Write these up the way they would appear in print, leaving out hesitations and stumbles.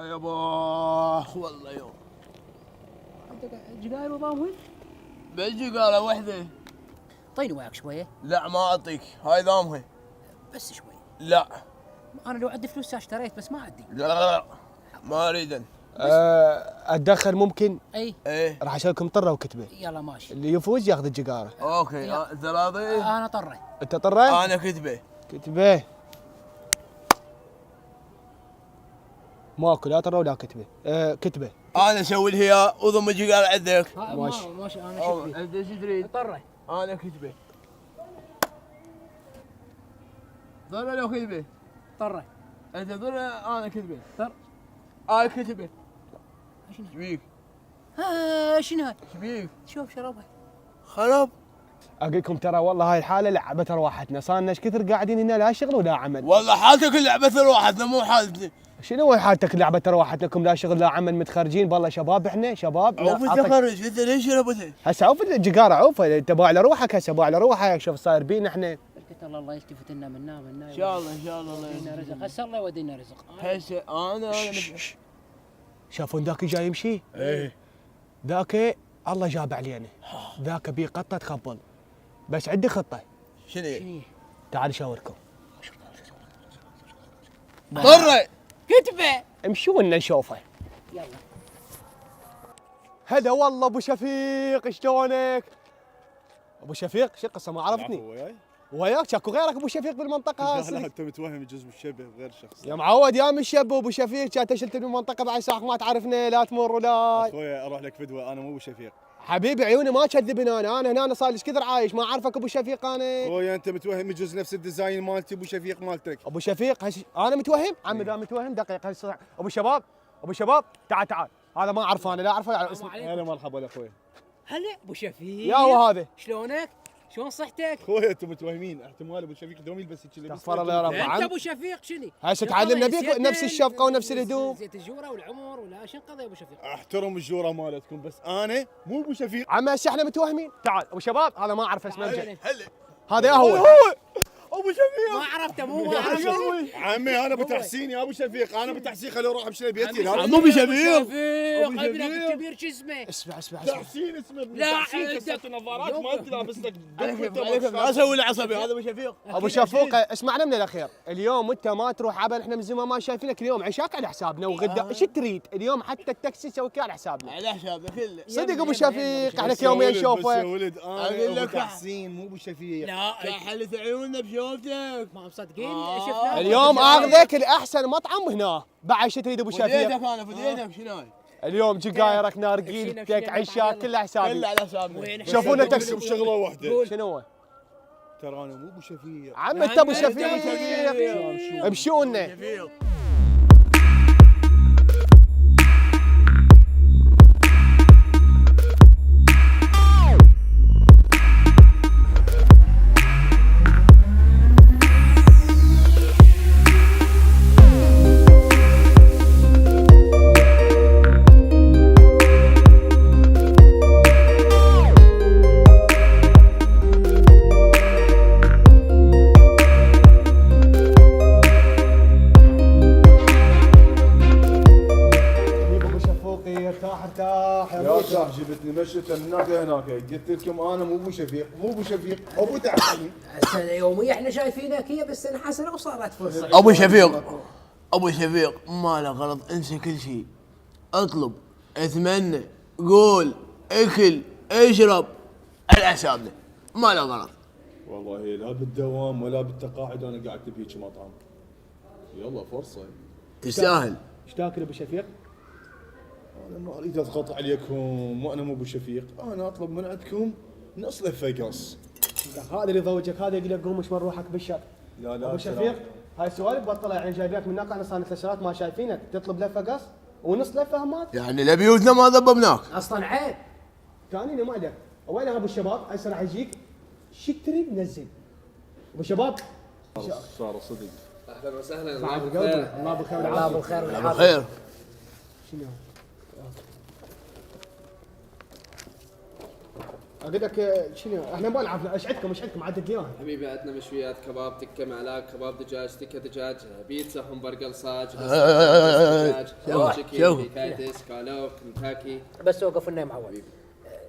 يابا والله يوم عندك جقاير وضامهم؟ بالجقالة وحدة. طيني وياك شويه. لا ما اعطيك، هاي ضامها. بس شوي. لا انا لو عندي فلوس اشتريت بس ما عندي. لا ما اريد. اتدخل ممكن؟ اي ايه راح اسوي لكم طره وكتبه، يلا ماشي. اللي يفوز ياخذ الجقاره. اوكي زراضي. انا طري. انت طره؟ انا كتبه. كتبه ماكو لا طره ولا كتبه. كتبه. انا اسوي الهيا وضم الجقالة عندك. ماشي. ماشي انا شوف انت ايش تريد؟ طري. انا كتبه. ضل لو كتبه. طري. انت ضل انا كتبه. طر. انا كتبه. شنو؟ ايش بيك؟ شنو هاي؟ ايش بيك؟ شوف شربها. خرب. اقول لكم ترى والله هاي الحاله لعبت رواحتنا، صار لنا ايش كثر قاعدين هنا لا شغل ولا عمل. والله حالتك لعبة روحتنا مو حالتنا. شنو حالتك لعبه رواحتكم لا شغل لا عمل متخرجين بالله شباب احنا شباب. عوف التخرج انت ليش ربطها؟ هسه عوف الجقاره عوف انت باع على روحك هسه باع على روحك شوف صاير بينا احنا. قلت الله يلتفت لنا منا ان شاء الله ان شاء الله الله يودينا رزق هسه الله يودينا رزق. هسه انا شافون ذاك جاي يمشي؟ ايه ذاك الله جاب علينا، ذاك بيه قطه تخبل، بس عندي خطه. شنو هي؟ شنو؟ تعال شاوركم. طري كتبه. امشوا لنا نشوفه. يلا. هذا والله ابو شفيق شلونك؟ ابو شفيق شو القصه ما عرفتني؟ وياي؟ وياك شاكو غيرك ابو شفيق بالمنطقه لا هاي؟ لا انت متوهم يجوز بالشبه غير شخص. يا معود يا مشب ابو شفيق كانت شلت بالمنطقه بعد ساق ما تعرفنا لا تمر ولا. اخويا اروح لك فدوه انا مو ابو شفيق. حبيبي عيوني ما كذبني انا هنا صار لي ايش كثر عايش ما اعرفك ابو شفيق انا. اخويا انت متوهم يجوز نفس الديزاين مالتي ابو شفيق مالتك. ابو شفيق انا متوهم عمي اذا متوهم دقيقه ابو شباب ابو شباب تعال هذا ما اعرفه انا لا اعرفه على اسم. هلا مرحبا يا اخوي. هلا ابو شفيق. يا وهذا شلونك؟ شلون صحتك؟ اخويا انتم متوهمين احتمال ابو شفيق دوم يلبس هيك لبس. استغفر الله يا رب. انت ابو شفيق شنو؟ هسه تعلمنا بيك نفس الشفقه ونفس الهدوم. زيت الجوره والعمر ولا شنو قضيه ابو شفيق؟ احترم الجوره مالتكم بس انا مو ابو شفيق. عمي هسه احنا متوهمين. تعال ابو شباب هذا ما اعرف اسمه هلا هذا هو ابو شفيق. ما عرفته ما عرفته. عمي انا ابو تحسين يا ابو شفيق انا ابو تحسين خليه اروح امشي بيتي. مو بشفيق. ابنك الكبير شو اسمه؟ اسمع تحسين اسمه. لا كسرت النظارات مالتي لابس لك ما اسوي العصبي هذا ابو شفيق. ابو شفوق اسمعنا من الاخير، اليوم انت ما تروح عبل احنا من زمان ما شايفينك، اليوم عشاك على حسابنا وغدا ايش تريد؟ اليوم حتى التاكسي نسوي على حسابنا. على حسابنا كله. صدق ابو شفيق احنا يومين نشوفك. يا ولد أقول انا لك ابو تحسين مو ابو شفيق. لا كحلت عيوننا بشوفتك. ما مصدقين شفناه. اليوم اخذك الاحسن مطعم هنا، بعد شو تريد ابو فديتك شفيق؟ انا فديتك شنو هاي؟ اليوم جقايرك نارجيلتك عشاك كله حسابي. كله على حسابنا. شوفونا تاكسي بشغله واحده. شنو هو؟ ترى انا مو ابو شفيق. عم انت ابو شفيق امشونا. شفيق. ارتاح جبتني مشيت هناك هناك قلت لكم انا مو ابو شفيق مو ابو شفيق ابو تحسين. هسه يوميا احنا شايفينك هي بس انحسن وصارت فرصه. ابو شفيق ابو شفيق ما له غلط، انسى كل شيء، اطلب اتمنى قول اكل اشرب على حسابنا ما له غلط. والله لا بالدوام ولا بالتقاعد انا قاعد بهيك مطعم. يلا فرصه. تستاهل. ايش تاكل ابو شفيق؟ انا ما اريد اضغط عليكم وانا مو ابو شفيق، انا اطلب من عندكم نص لفه قص. هذا اللي يضوجك، هذا يقول لك قوم اشمر روحك بالشر. لا لا ابو شفيق هاي السوالف بطلها يعني جايبينك من هناك انا صار 3 سنوات ما شايفينك تطلب لفه قص ونص لفه همات. يعني لبيوتنا ما ضببناك. اصلا عيب. ثاني ما ادري وين ابو الشباب هسه راح يجيك شو تريد نزل. ابو شباب صار صدق. اهلا وسهلا. الله بالخير الله بالخير الله بالخير ابو والعافيه. خير. شنو اقول لك شنو احنا ما نعرف ايش عندكم عدد اليوم. حبيبي عندنا مشويات كباب تكه معلاق كباب دجاج تكه دجاج بيتزا همبرجر صاج دجاج تشيكن بيكايتس كالوف كنتاكي. بس وقف لنا يا معود.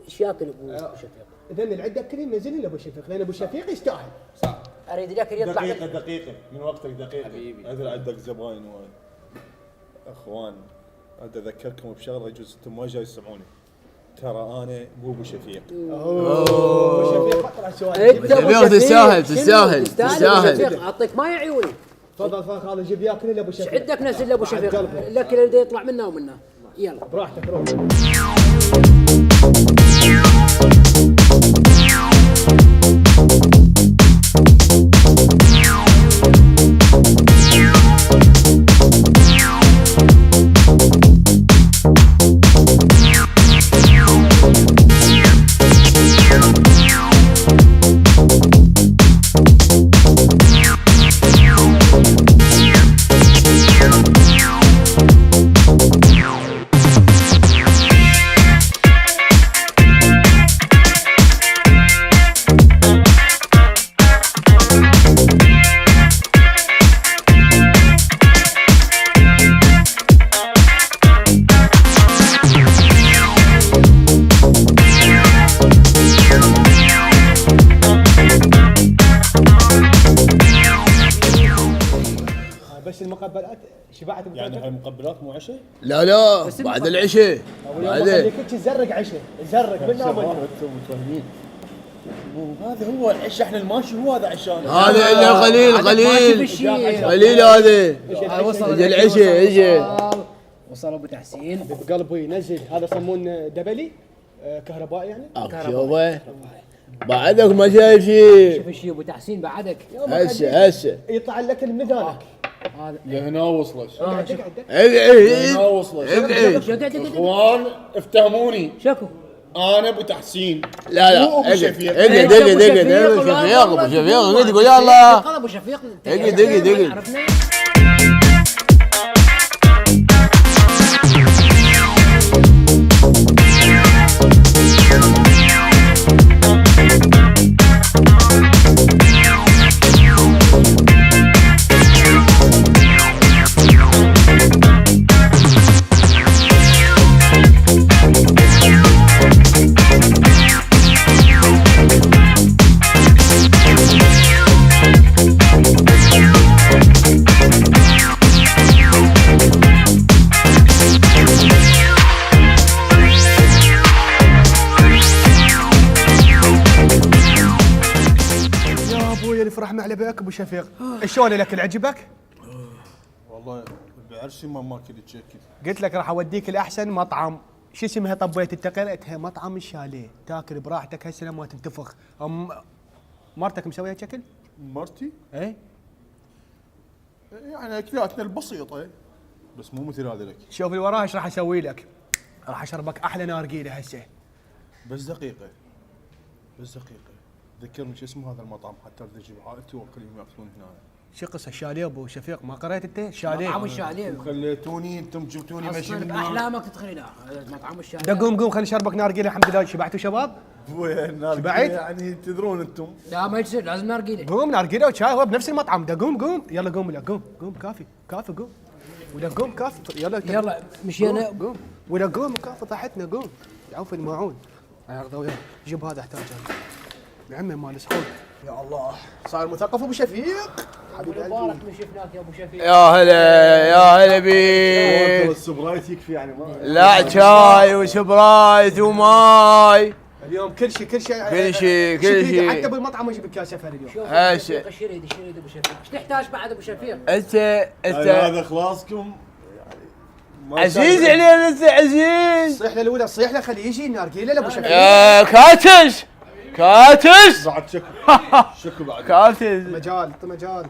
ايش ياكل ابو شفيق؟ اذا العده كريم نزل لي ابو شفيق لان ابو شفيق يستاهل. صح. اريد الاكل يطلع دقيقة من وقتك دقيقة حبيبي. أدري عندك زباين وايد. اخوان أدري اذكركم بشغله يجوز انتم ما جاي تسمعوني. ترى انا مو ابو شفيق. ابو شفيق فقط على السؤال. انت ابو شفيق شفيق تستاهل تستاهل. اعطيك ما يعيوني. تفضل فاخ هذا جيب ياكل الا ابو ايش شفيق. عندك نزل ابو شفيق الاكل اللي يطلع منا ومنا. يلا براحتك روح. بس المقبلات شبعت يعني هالمقبلات مو عشاء؟ لا بعد العشاء بعدين تزرق عشاء تزرق من نوم. انتم متفاهمين. هذا هو العشاء احنا الماشي هو هذا عشان هذا الا قليل قليل هذا وصل العشاء اجى. وصل ابو تحسين بقلبي ينزل هذا صمون دبلي كهربائي يعني. شوفه بعدك ما شايف شيء. شوف الشيء ابو تحسين بعدك هسه يطلع لك الميزانك. هذا لهنا وصلت. اقعد لهنا وصلت. اقعد اخوان افتهموني. شكو انا ابو تحسين. لا مو أبو شفيق. اقعد ابو شفيق اقعد يقول يلا ابو شفيق اقعد عرفنا. فرحنا على بيك ابو شفيق. شلون الاكل عجبك؟ والله بعرسي ما ماكل تشكل. قلت لك راح اوديك الاحسن مطعم. شو اسمها طبيت التقريتها مطعم الشاليه تاكل براحتك هالسنه ما تنتفخ. مرتك مسويها شكل؟ مرتي؟ ايه يعني اكلاتنا البسيطه بس مو مثل هذا الاكل. شوف اللي وراها ايش راح اسوي لك. راح اشربك احلى نارقيله هسه. بس دقيقه ذكرني شو اسمه هذا المطعم حتى اريد اجيب عائلتي واخليهم ياكلون هنا. شو قصه الشاليه ابو شفيق ما قريت انت؟ شاليه مطعم الشاليه خليتوني انتم جبتوني ماشي من احلامك تدخل هنا مطعم الشاليه. قوم خليني اشربك نارقيله. الحمد لله شبعتوا شباب؟ وين بعيد؟ يعني تدرون انتم. لا ما يصير لازم نارقيله. قوم نارقيله وشاي هو بنفس المطعم. قوم يلا قوم لا قوم كافي قوم ولا قوم كافي يلا مشينا قوم ولا قوم كافي طاحتنا قوم. يعوف الماعون جيب هذا احتاجه يا عمي مال سحور. يا الله صار مثقف ابو شفيق. حبيب قلبي مبارك من شفناك يا ابو شفيق. يا هلا بيك. السبرايت يكفي يعني ما. لا شاي وسبرايت وماي اليوم كل شيء حتى بالمطعم اجيب لك سفر اليوم. شوف هسه الشريد ابو شفيق. ايش تحتاج بعد ابو شفيق؟ انت هذا خلاصكم عزيز علينا انت عزيز. الصيحله الاولى الصيحله خليه يجي نارقيله لابو شفيق. كاتش بعد شكو بعد كاتش مجال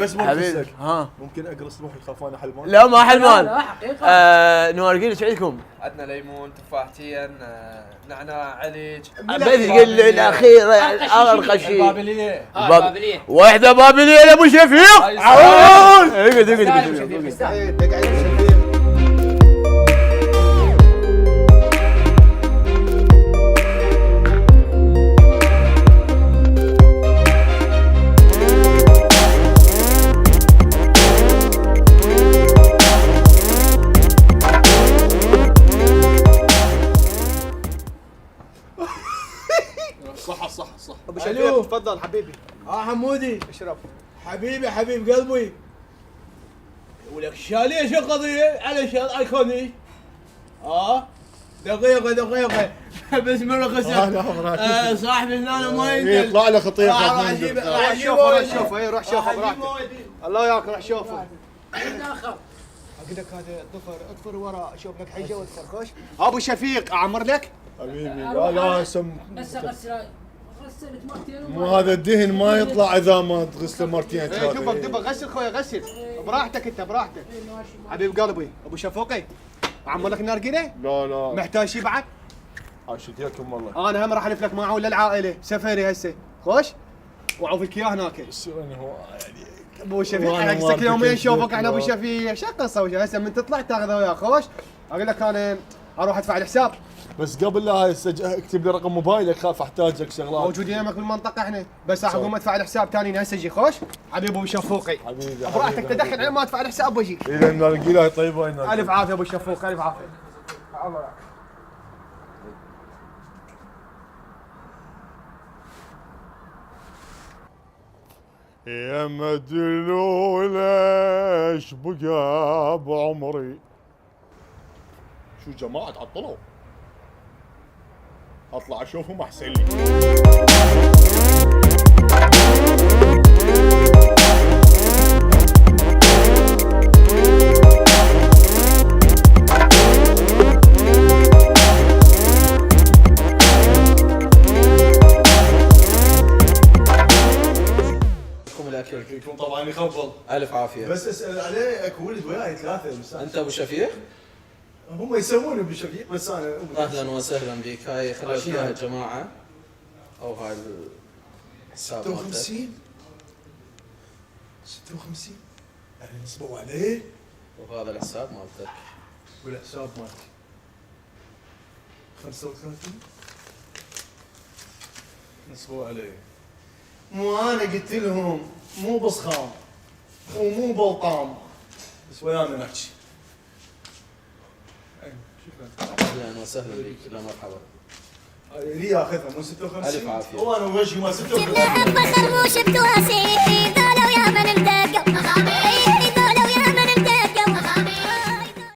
بس مو حبيبي ها ممكن اقرص روحي خافاني حلمان. لا ما حلمان. لا حقيقه. نوارقين ايش عندكم؟ عندنا ليمون تفاحتين نعناع عليج. بس قل لي الاخيره ارخص شيء. بابليه واحده بابليه لابو شفيق. اقعد اقعد تفضل حبيبي. حمودي اشرب. حبيبي حبيب قلبي. ولك الشاليه شو القضيه؟ علشان ايكوني. دقيقة بسم الله خسر. صاحبي هنا ما ينزل. يطلع له خطيئة. راح اجيب روح شوفه روح شوفه براحتك. الله ياك روح شوفه. اخر اقول لك هذا اطفر ورا شوف لك حجه واطفر خوش. ابو شفيق اعمر لك. حبيبي لا سم. بس غسلت مرتين مو هذا الدهن ما يطلع اذا ما تغسله مرتين ثلاثة. دبك غسل خويا غسل براحتك انت براحتك. حبيب قلبي ابو شفوقي اعمر لك نارقيله؟ لا محتاج شي بعد؟ عاشتيكم والله. انا هم راح الف لك معون للعائله سفري هسه خوش واعوف لك اياه هناك. يعني هو يعني ابو شفيق عكسك يومين نشوفك احنا ابو شفيق شو القصه هسه من تطلع تاخذه وياه خوش. اقول لك انا اروح ادفع الحساب. بس قبل لا اكتب لي رقم موبايلك خاف احتاجك شغلات. موجودين يمك بالمنطقه احنا بس راح اقوم ادفع الحساب ثاني هسه اجي خوش. حبيبي ابو شفوقي حبيبي براحتك تدخل على ما ادفع الحساب واجي. اذا نرقيله طيبه. الف عافيه ابو شفوق الف عافيه. الله يا مدلول ايش بقى بعمري. شو جماعة تعطلوا؟ اطلع اشوفهم احسن لي. فيكم طبعا يخبل. الف عافيه. بس اسال عليه اكو ولد وياي ثلاثه بس انت ابو شفيق؟ هم يسموني ابو شفيق بس انا اهلا وسهلا بك. هاي خلال اياها الجماعه او هاي الحساب 56 يعني نصبوا عليه وهذا الحساب مالتك والحساب مالتي 35 نصبوا عليه. مو انا قلت لهم مو بصخام ومو بلطام بس ويانا نحكي. اهلا وسهلا بك. لا مرحبا. لي ياخذها مو 56 الف عافيه. وانا وجهي ما 56 جبنا حب خربوش بتواسي قالوا يا من التقى